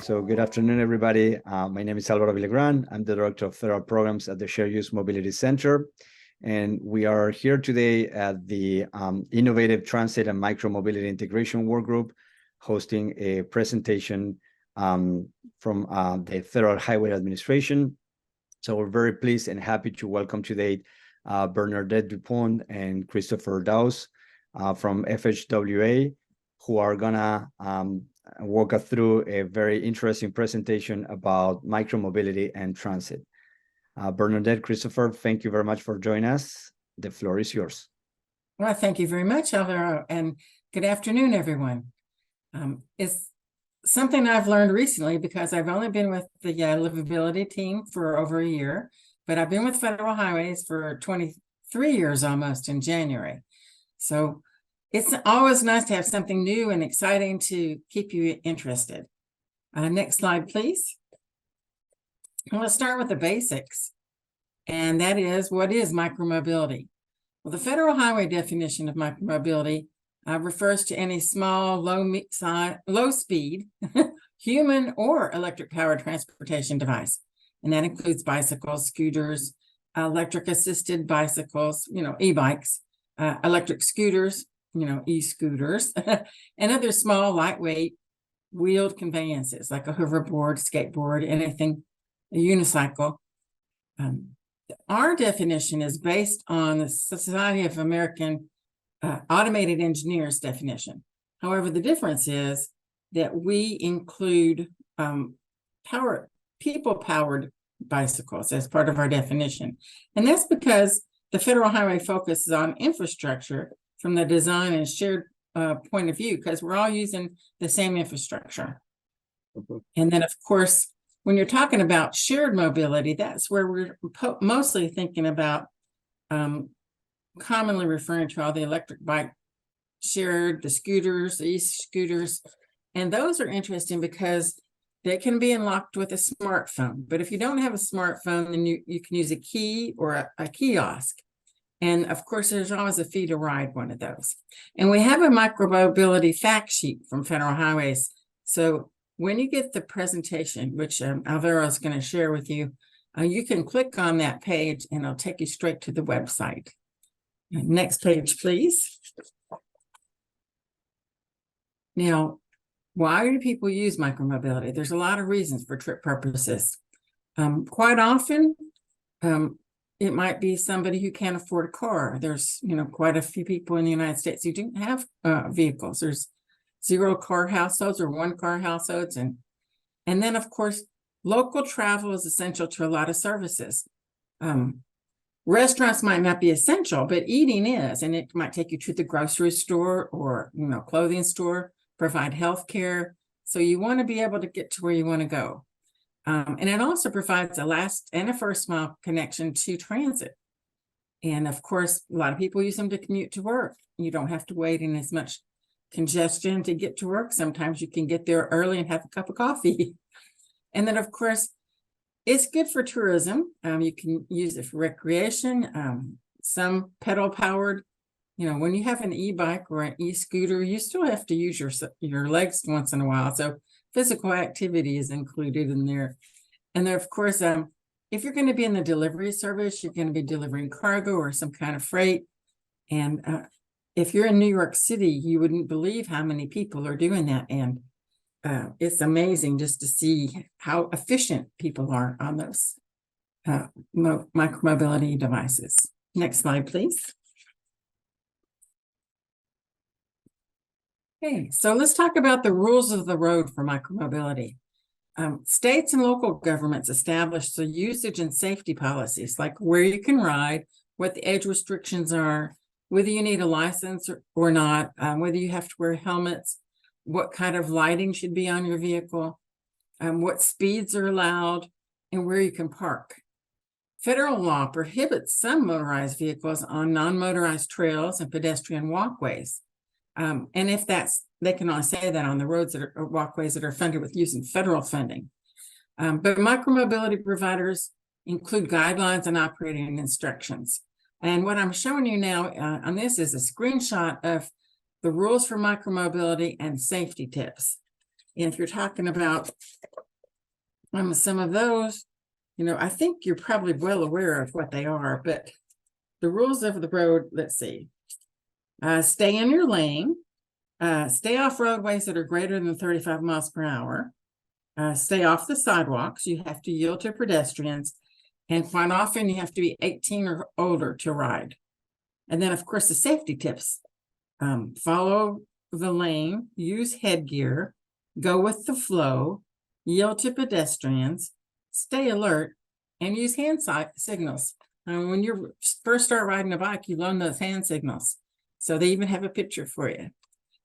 So good afternoon, everybody. My name is Alvaro Villegran. I'm the Director of Federal Programs at the Shared Use Mobility Center. And we are here today at the Innovative Transit and Micromobility Integration Workgroup, hosting a presentation from the Federal Highway Administration. So we're very pleased and happy to welcome today Bernadette Dupont and Christopher Douwes from FHWA, who are gonna walk us through a very interesting presentation about micromobility and transit. Bernadette, Christopher, thank you very much for joining us. The floor is yours. Well, thank you very much, Alvaro, and good afternoon, everyone. It's something I've learned recently because I've only been with the livability team for over a year, but I've been with Federal Highways for 23 years almost in January. So it's always nice to have something new and exciting to keep you interested. Next slide, please. I'm going to start with the basics, and that is, what is micromobility? Well, the Federal Highway definition of micromobility refers to any small, low speed, human or electric powered transportation device. And that includes bicycles, scooters, electric assisted bicycles, e-bikes, electric scooters, e-scooters, and other small, lightweight, wheeled conveyances like a hoverboard, skateboard, anything, a unicycle. Our definition is based on the Society of American Automated Engineers definition. However, the difference is that we include people-powered bicycles as part of our definition. And that's because the Federal Highway focuses on infrastructure from the design and shared point of view, because we're all using the same infrastructure. And then, of course, when you're talking about shared mobility, that's where we're mostly thinking about commonly referring to all the electric bike shared, the scooters, the e-scooters. And those are interesting because they can be unlocked with a smartphone. But if you don't have a smartphone, then you can use a key or a kiosk. And of course, there's always a fee to ride one of those. And we have a micromobility fact sheet from Federal Highways. So when you get the presentation, which Alvaro is going to share with you, you can click on that page and it'll take you straight to the website. Next page, please. Now, why do people use micromobility? There's a lot of reasons for trip purposes. Quite often, it might be somebody who can't afford a car. There's, quite a few people in the United States who don't have vehicles. There's 0 car households or 1 car households. And then, of course, local travel is essential to a lot of services. Restaurants might not be essential, but eating is, and it might take you to the grocery store or, clothing store, provide health care. So you want to be able to get to where you want to go. And it also provides a last and a first mile connection to transit. And of course, a lot of people use them to commute to work. You don't have to wait in as much congestion to get to work. Sometimes you can get there early and have a cup of coffee. And then, of course, it's good for tourism. You can use it for recreation. Some pedal powered. When you have an e-bike or an e-scooter, you still have to use your legs once in a while. So physical activity is included in there. And then, of course, if you're going to be in the delivery service, you're going to be delivering cargo or some kind of freight. And if you're in New York City, you wouldn't believe how many people are doing that. And it's amazing just to see how efficient people are on those micromobility devices. Next slide, please. Okay, so let's talk about the rules of the road for micromobility. States and local governments establish the usage and safety policies, like where you can ride, what the age restrictions are, whether you need a license or not, whether you have to wear helmets, what kind of lighting should be on your vehicle, what speeds are allowed, and where you can park. Federal law prohibits some motorized vehicles on non-motorized trails and pedestrian walkways. And if they can only say that on the roads or walkways that are funded with using federal funding. But micromobility providers include guidelines and operating instructions. And what I'm showing you now on this is a screenshot of the rules for micromobility and safety tips. And if you're talking about some of those, I think you're probably well aware of what they are, but the rules of the road, let's see. Stay in your lane. Stay off roadways that are greater than 35 miles per hour. Stay off the sidewalks. You have to yield to pedestrians. And quite often you have to be 18 or older to ride. And then, of course, the safety tips. Follow the lane, use headgear, go with the flow, yield to pedestrians, stay alert, and use hand signals. When you first start riding a bike, you learn those hand signals. So they even have a picture for you.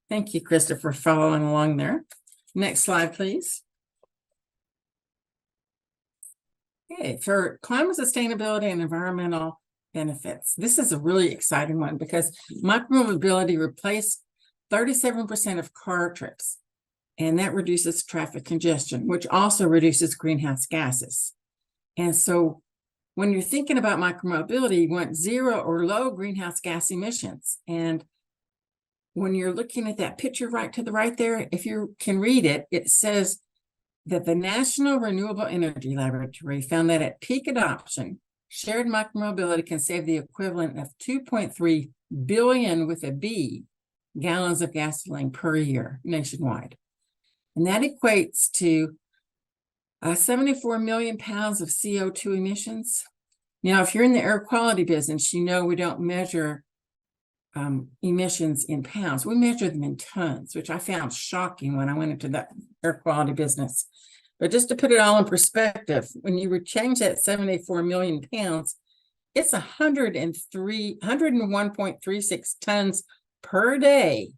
Thank you, Christopher, for following along there. Next slide, please. Okay, for climate sustainability and environmental benefits. This is a really exciting one because micromobility replaced 37% of car trips, and that reduces traffic congestion, which also reduces greenhouse gases. And so when you're thinking about micromobility, you want zero or low greenhouse gas emissions. And when you're looking at that picture right to the right there, if you can read it, it says that the National Renewable Energy Laboratory found that at peak adoption, shared micromobility can save the equivalent of 2.3 billion with a B gallons of gasoline per year nationwide. And that equates to 74 million pounds of CO2 emissions. Now, if you're in the air quality business, we don't measure emissions in pounds. We measure them in tons, which I found shocking when I went into that air quality business. But just to put it all in perspective, when you would change that 74 million pounds, it's 101.36 tons per day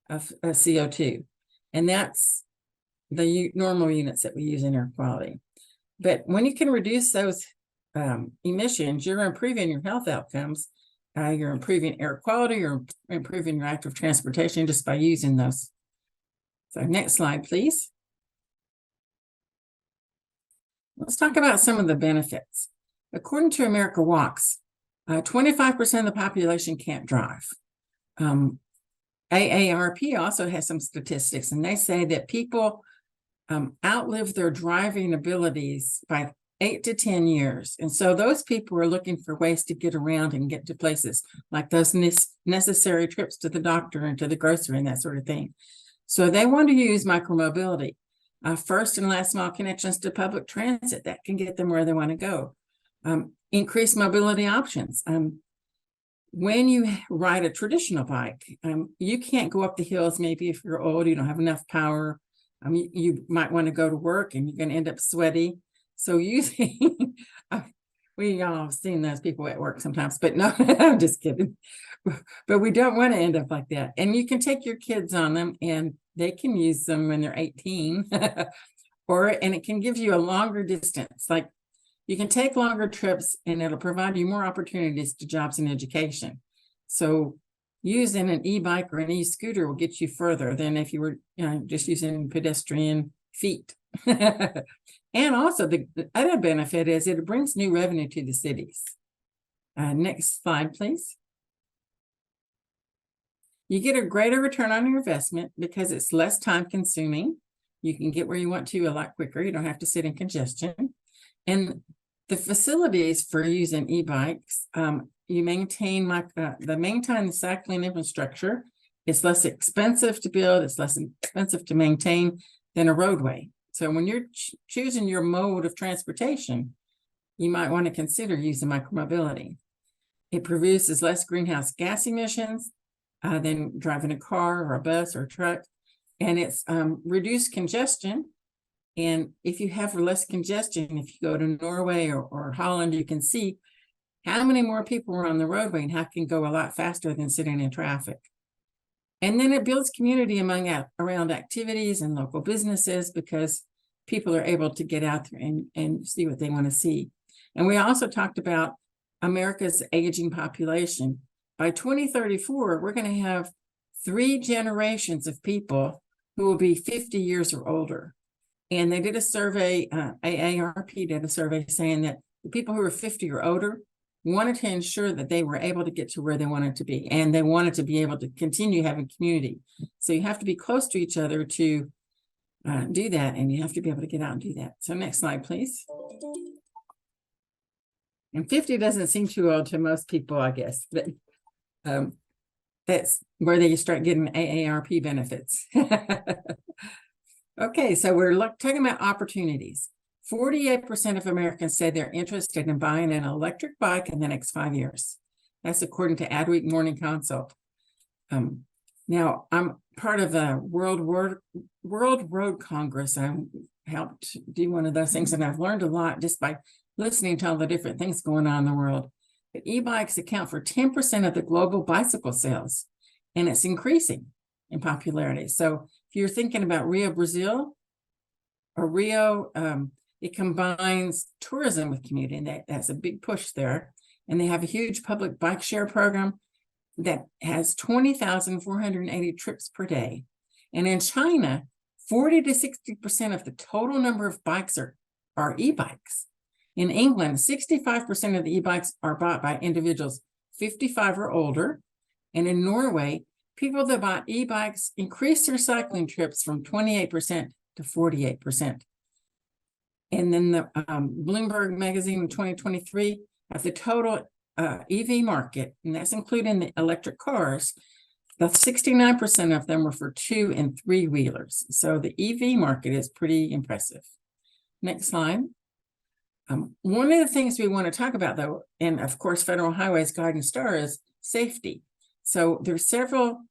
of CO2. And that's the normal units that we use in air quality. But when you can reduce those emissions, you're improving your health outcomes. You're improving air quality, you're improving your active transportation just by using those. So next slide, please. Let's talk about some of the benefits. According to America Walks, 25% of the population can't drive. AARP also has some statistics, and they say that people outlive their driving abilities by 8 to 10 years. And so those people are looking for ways to get around and get to places like those necessary trips to the doctor and to the grocery and that sort of thing. So they want to use micromobility. First and last mile connections to public transit that can get them where they want to go. Increase mobility options. When you ride a traditional bike, you can't go up the hills. Maybe if you're old, you don't have enough power. You might want to go to work and you're going to end up sweaty. So using, we all have seen those people at work sometimes, but no, I'm just kidding. But we don't want to end up like that. And you can take your kids on them and they can use them when they're 18 and it can give you a longer distance. Like you can take longer trips and it'll provide you more opportunities to jobs and education. So using an e-bike or an e-scooter will get you further than if you were just using pedestrian feet. And also the other benefit is it brings new revenue to the cities. Next slide, please. You get a greater return on your investment because it's less time consuming. You can get where you want to a lot quicker. You don't have to sit in congestion. And the facilities for using e-bikes, you maintain the cycling infrastructure. It's less expensive to build. It's less expensive to maintain than a roadway. So when you're choosing your mode of transportation, you might want to consider using micromobility. It produces less greenhouse gas emissions than driving a car or a bus or a truck. And it's reduced congestion. And if you have less congestion, if you go to Norway or Holland, you can see how many more people are on the roadway and how it can go a lot faster than sitting in traffic. And then it builds community around activities and local businesses because people are able to get out there and see what they want to see. And we also talked about America's aging population. By 2034, we're going to have 3 generations of people who will be 50 years or older. And they did a survey, AARP did a survey saying that the people who are 50 or older wanted to ensure that they were able to get to where they wanted to be, and they wanted to be able to continue having community. So you have to be close to each other to do that, and you have to be able to get out and do that. So next slide, please. And 50 doesn't seem too old to most people, I guess, but that's where they start getting AARP benefits. Okay, so we're talking about opportunities. 48% of Americans say they're interested in buying an electric bike in the next 5 years. That's according to Adweek Morning Consult. Now, I'm part of the World Road Congress. I helped do one of those things, and I've learned a lot just by listening to all the different things going on in the world. But e-bikes account for 10% of the global bicycle sales, and it's increasing in popularity. So if you're thinking about Rio, Brazil, or Rio, it combines tourism with commuting, and that's a big push there. And they have a huge public bike share program that has 20,480 trips per day. And in China, 40 to 60% of the total number of bikes are e-bikes. In England, 65% of the e-bikes are bought by individuals 55 or older. And in Norway, people that bought e-bikes increased their cycling trips from 28% to 48%. And then the Bloomberg magazine in 2023, of the total EV market, and that's including the electric cars, the 69% of them were for 2- and 3-wheelers. So the EV market is pretty impressive. Next slide. One of the things we want to talk about, though, and of course, Federal Highway's guiding star is safety. So there's several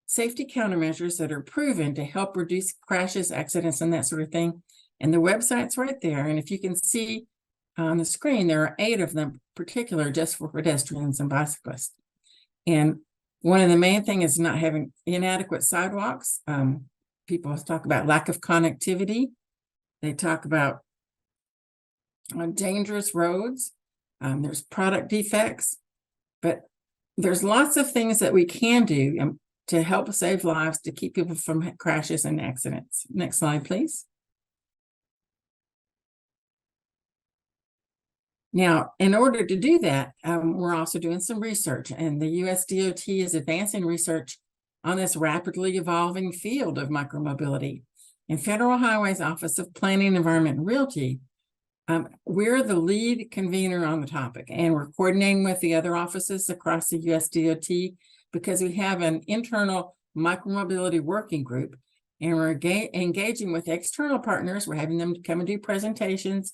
safety countermeasures that are proven to help reduce crashes, accidents, and that sort of thing. And the website's right there. And if you can see on the screen, there are 8 of them, particular just for pedestrians and bicyclists. And one of the main things is not having inadequate sidewalks. People talk about lack of connectivity. They talk about dangerous roads. There's product defects, but there's lots of things that we can do to help save lives, to keep people from crashes and accidents. Next slide, please. Now, in order to do that, we're also doing some research, and the US DOT is advancing research on this rapidly evolving field of micromobility. In Federal Highway's Office of Planning, Environment, and Realty, we're the lead convener on the topic, and we're coordinating with the other offices across the US DOT because we have an internal micromobility working group, and we're engaging with external partners. We're having them come and do presentations.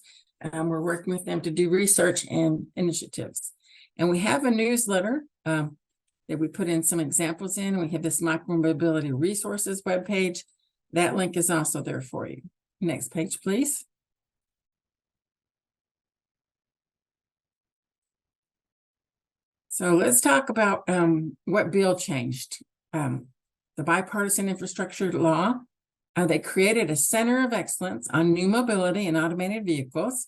We're working with them to do research and initiatives. And we have a newsletter that we put in some examples in. We have this Micromobility Resources webpage. That link is also there for you. Next page, please. So let's talk about what bill changed. The bipartisan infrastructure law. They created a Center of Excellence on New Mobility and Automated Vehicles,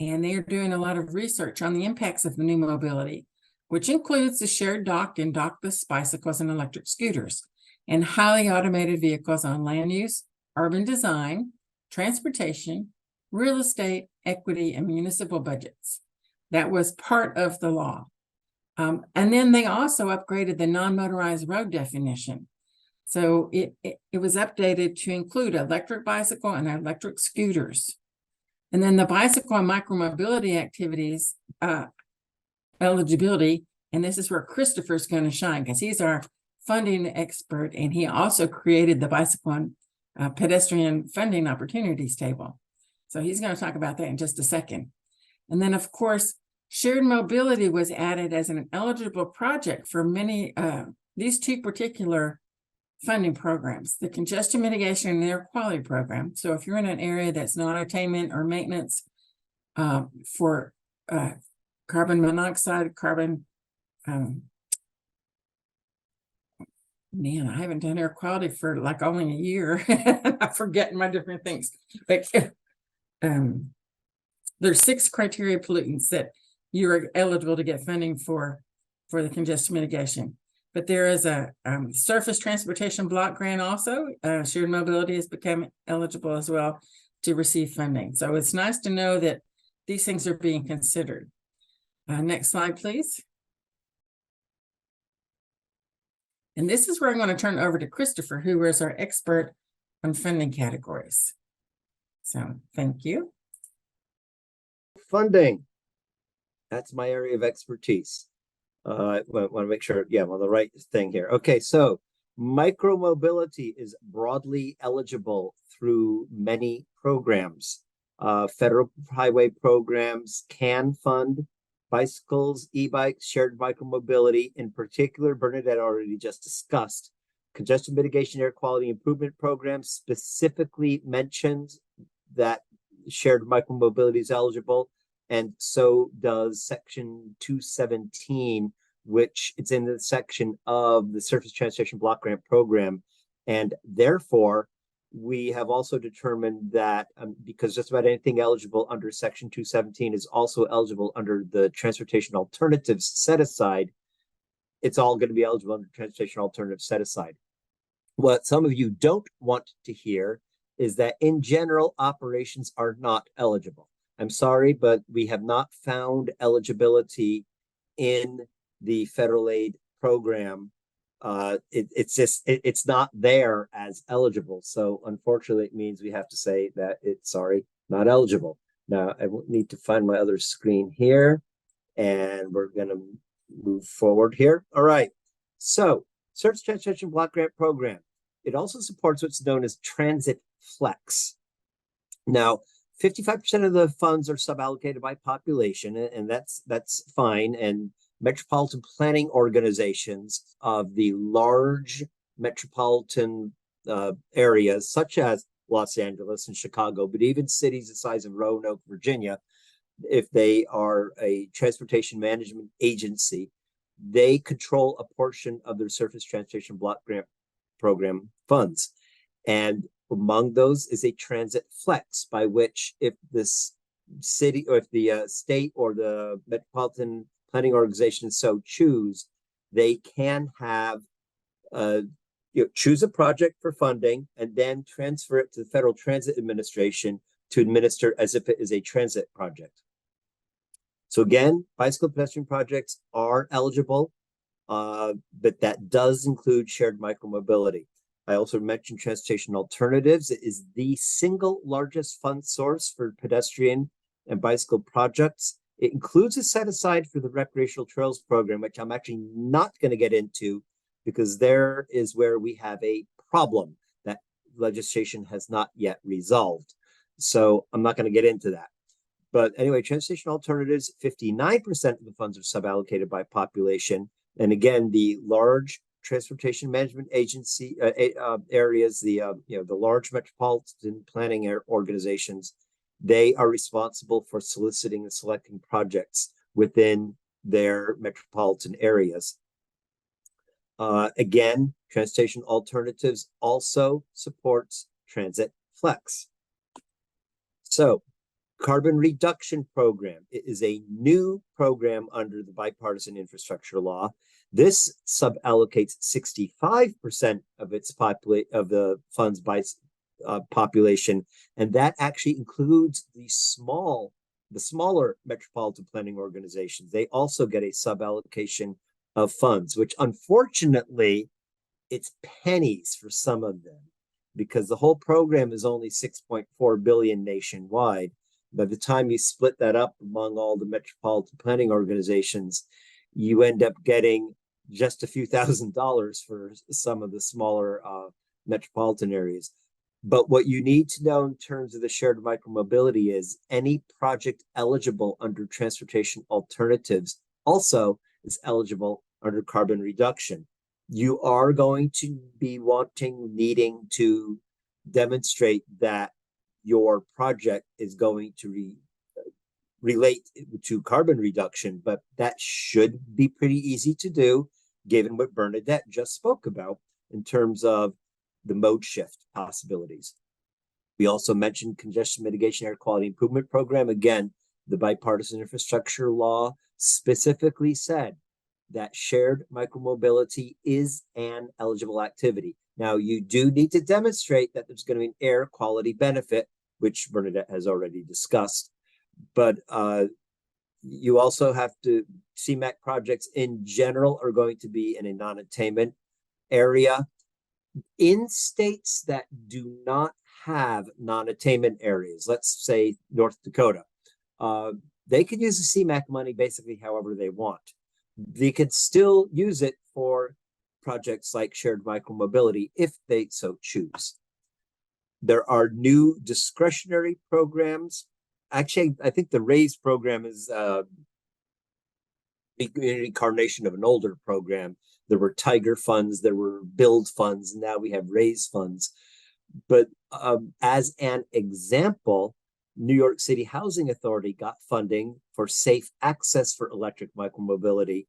and they are doing a lot of research on the impacts of the new mobility, which includes the shared dock and dockless bicycles and electric scooters, and highly automated vehicles on land use, urban design, transportation, real estate, equity, and municipal budgets. That was part of the law. And then they also upgraded the non-motorized road definition. So it was updated to include electric bicycle and electric scooters. And then the bicycle and micromobility activities eligibility, and this is where Christopher's going to shine because he's our funding expert, and he also created the bicycle and pedestrian funding opportunities table. So he's going to talk about that in just a second. And then, of course, shared mobility was added as an eligible project for many, these 2 particular funding programs, the congestion mitigation and air quality program. So if you're in an area that's non-attainment or maintenance for carbon monoxide, man, I haven't done air quality for like only a year. I'm forgetting my different things. But there's 6 criteria pollutants that you're eligible to get funding for the congestion mitigation. But there is a surface transportation block grant also. Shared mobility has become eligible as well to receive funding. So it's nice to know that these things are being considered. Next slide, please. And this is where I'm going to turn over to Christopher, who is our expert on funding categories. So thank you. Funding. That's my area of expertise. I want to make sure, yeah, I'm on the right thing here. Okay, so micromobility is broadly eligible through many programs. Federal highway programs can fund bicycles, e-bikes, shared micromobility. In particular, Bernadette already just discussed. Congestion mitigation air quality improvement program specifically mentions that shared micromobility is eligible, and so does Section 217, which it's in the section of the Surface Transportation Block Grant Program. And therefore, we have also determined that because just about anything eligible under Section 217 is also eligible under the Transportation Alternatives Set Aside, it's all going to be eligible under Transportation Alternatives Set Aside. What some of you don't want to hear is that in general, operations are not eligible. I'm sorry, but we have not found eligibility in the federal aid program. It's not there as eligible. So unfortunately, it means we have to say that it's not eligible. Now I need to find my other screen here, and we're going to move forward here. All right. So Surface Transportation Block Grant Program. It also supports what's known as Transit Flex. Now, 55% of the funds are suballocated by population, and that's fine. And metropolitan planning organizations of the large metropolitan areas, such as Los Angeles and Chicago, but even cities the size of Roanoke, Virginia, if they are a transportation management agency, they control a portion of their Surface Transportation Block Grant Program funds. And among those is a transit flex, by which if this city or if the state or the metropolitan planning organization so choose, they can have choose a project for funding and then transfer it to the Federal Transit Administration to administer as if it is a transit project. So again, bicycle pedestrian projects are eligible, but that does include shared micromobility. I also mentioned transportation alternatives. It is the single largest fund source for pedestrian and bicycle projects. It includes a set aside for the recreational trails program, which I'm actually not going to get into because there is where we have a problem that legislation has not yet resolved. So I'm not going to get into that. But anyway, transportation alternatives, 59% of the funds are suballocated by population. And again, the large transportation management agency areas, the large metropolitan planning organizations, they are responsible for soliciting and selecting projects within their metropolitan areas. Again, transportation alternatives also supports Transit Flex. So, carbon reduction program. It is a new program under the bipartisan infrastructure law. This suballocates 65% of its of the funds by population, and that actually includes the smaller metropolitan planning organizations. They also get a suballocation of funds, which unfortunately it's pennies for some of them, because the whole program is only $6.4 billion nationwide. By the time you split that up among all the metropolitan planning organizations, you end up getting just a few $1,000s for some of the smaller metropolitan areas. But what you need to know in terms of the shared micromobility is any project eligible under transportation alternatives also is eligible under carbon reduction. You are going to be needing to demonstrate that your project is going to relate to carbon reduction, but that should be pretty easy to do, given what Bernadette just spoke about in terms of the mode shift possibilities. We also mentioned congestion mitigation air quality improvement program. Again, the bipartisan infrastructure law specifically said that shared micromobility is an eligible activity. Now, you do need to demonstrate that there's going to be an air quality benefit, which Bernadette has already discussed. But you also have to, CMAQ projects in general are going to be in a non-attainment area. In states that do not have non-attainment areas, let's say North Dakota, they can use the CMAQ money basically however they want. They could still use it for projects like shared micromobility if they so choose. There are new discretionary programs. Actually, I think the RAISE program is the incarnation of an older program. There were Tiger funds, there were Build funds, and now we have RAISE funds. But as an example, New York City Housing Authority got funding for safe access for electric micromobility.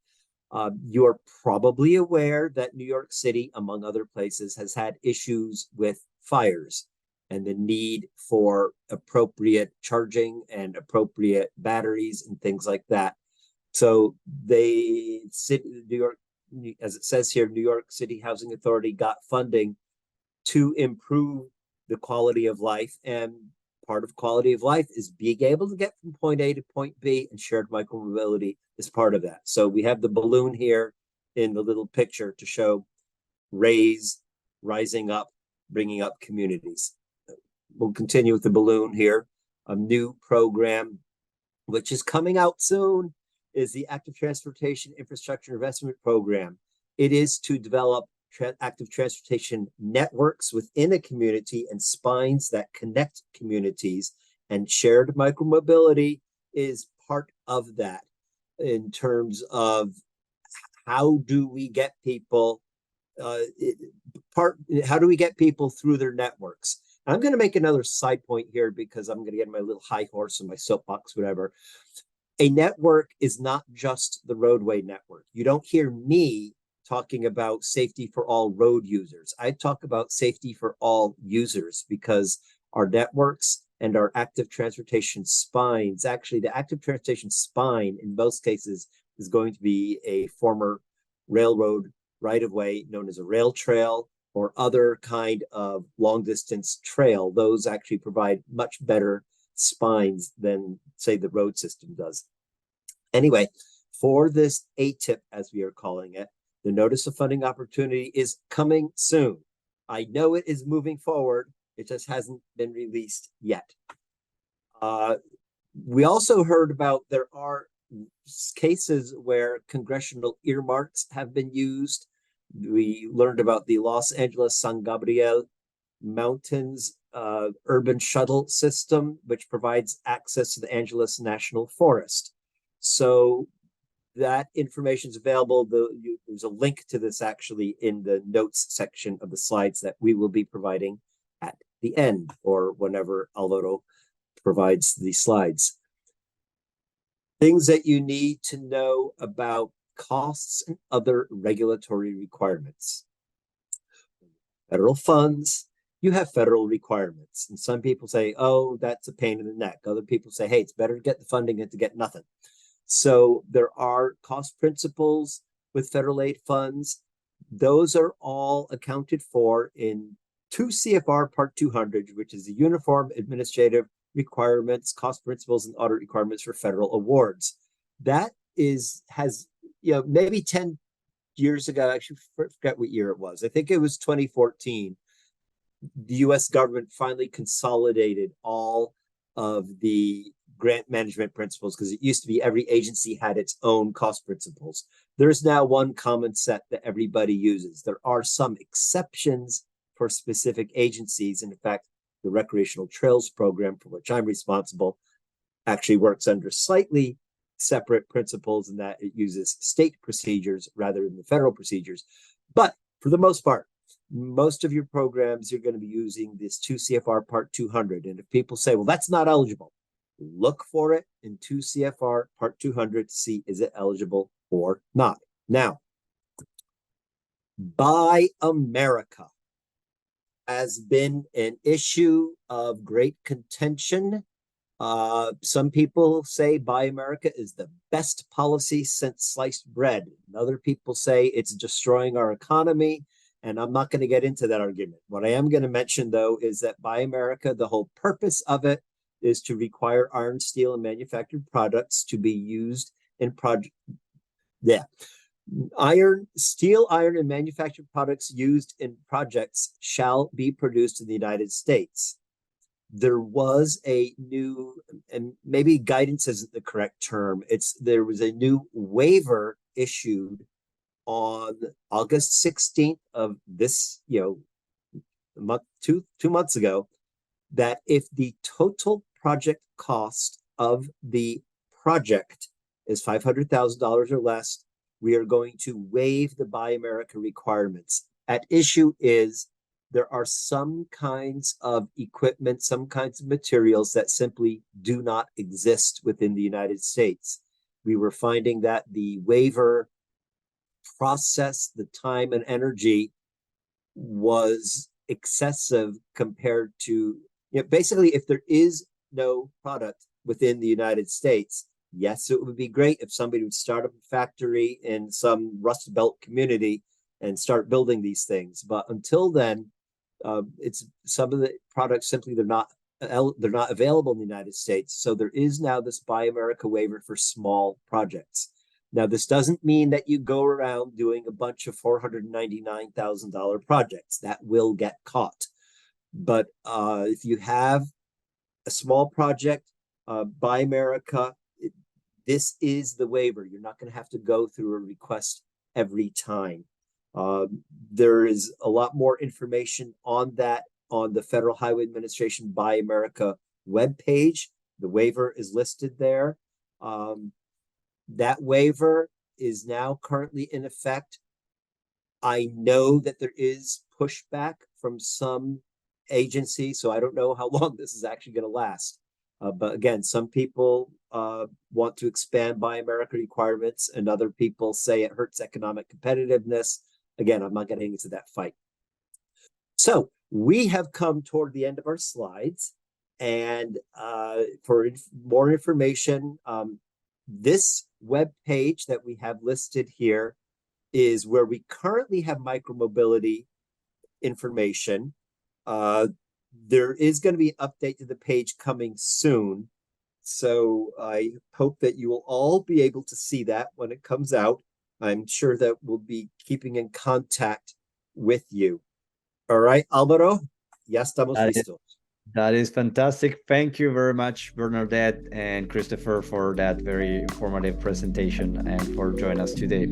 You're probably aware that New York City, among other places, has had issues with fires and the need for appropriate charging and appropriate batteries and things like that. So New York, as it says here, New York City Housing Authority got funding to improve the quality of life. And part of quality of life is being able to get from point A to point B, and shared micromobility is part of that. So we have the balloon here in the little picture to show RAISE, rising up, bringing up communities. We'll continue with the balloon here. A new program, which is coming out soon, is the Active Transportation Infrastructure Investment Program. It is to develop active transportation networks within a community and spines that connect communities, and shared micromobility is part of that in terms of how do we get people how do we get people through their networks. And I'm going to make another side point here because I'm going to get my little high horse and my soapbox, whatever. A network is not just the roadway network. You don't hear me talking about safety for all road users. I talk about safety for all users, because our networks and our active transportation spines, actually the active transportation spine in most cases is going to be a former railroad right-of-way known as a rail trail or other kind of long-distance trail. Those actually provide much better spines than, say, the road system does. Anyway, for this ATIP, as we are calling it, the Notice of Funding Opportunity is coming soon. I know it is moving forward. It just hasn't been released yet. We also heard about there are cases where congressional earmarks have been used. We learned about the Los Angeles San Gabriel Mountains urban shuttle system, which provides access to the Angeles National Forest. So that information is available. There's a link to this actually in the notes section of the slides that we will be providing at the end, or whenever Alvaro provides the slides. Things that you need to know about costs and other regulatory requirements. Federal funds, you have federal requirements. And some people say, oh, that's a pain in the neck. Other people say, hey, it's better to get the funding than to get nothing. So there are cost principles with federal aid funds. Those are all accounted for in 2 CFR Part 200, which is the Uniform Administrative Requirements, Cost Principles, and Audit Requirements for Federal Awards. That has maybe 10 years ago, I actually forget what year it was. I think it was 2014. The US government finally consolidated all of the grant management principles, because it used to be every agency had its own cost principles. There's now one common set that everybody uses. There are some exceptions for specific agencies. And in fact, the Recreational Trails Program, for which I'm responsible, actually works under slightly separate principles in that it uses state procedures rather than the federal procedures. But for the most part, most of your programs, you're going to be using this 2 CFR Part 200. And if people say, well, that's not eligible, look for it in 2 CFR Part 200 to see is it eligible or not. Now, Buy America has been an issue of great contention. Some people say Buy America is the best policy since sliced bread. And other people say it's destroying our economy. And I'm not going to get into that argument. What I am going to mention, though, is that Buy America, the whole purpose of it is to require iron, steel, and manufactured products to be used in Steel, iron, and manufactured products used in projects shall be produced in the United States. There was a new, and maybe guidance isn't the correct term. There was a new waiver issued on August 16th of this, month, two months ago, that if the total project cost of the project is $500,000 or less, we are going to waive the Buy America requirements. At issue is there are some kinds of equipment, some kinds of materials that simply do not exist within the United States. We were finding that the waiver process, the time and energy was excessive compared to, basically, if there is no product within the United States, yes, it would be great if somebody would start up a factory in some Rust Belt community and start building these things. But until then, it's some of the products simply they're not available in the United States. So there is now this Buy America waiver for small projects. Now, this doesn't mean that you go around doing a bunch of $499,000 projects. That will get caught. But if you have a small project, Buy America, this is the waiver. You're not going to have to go through a request every time. There is a lot more information on that on the Federal Highway Administration Buy America webpage. The waiver is listed there. That waiver is now currently in effect. I know that there is pushback from some agencies, so I don't know how long this is actually going to last. But again, some people want to expand Buy America requirements, and other people say it hurts economic competitiveness. Again, I'm not getting into that fight. So we have come toward the end of our slides, and for more information, this web page that we have listed here is where we currently have micromobility information. There is going to be an update to the page coming soon. So I hope that you will all be able to see that when it comes out. I'm sure that we'll be keeping in contact with you. All right, Alvaro, ya estamos listos. That is fantastic. Thank you very much, Bernadette and Christopher, for that very informative presentation and for joining us today.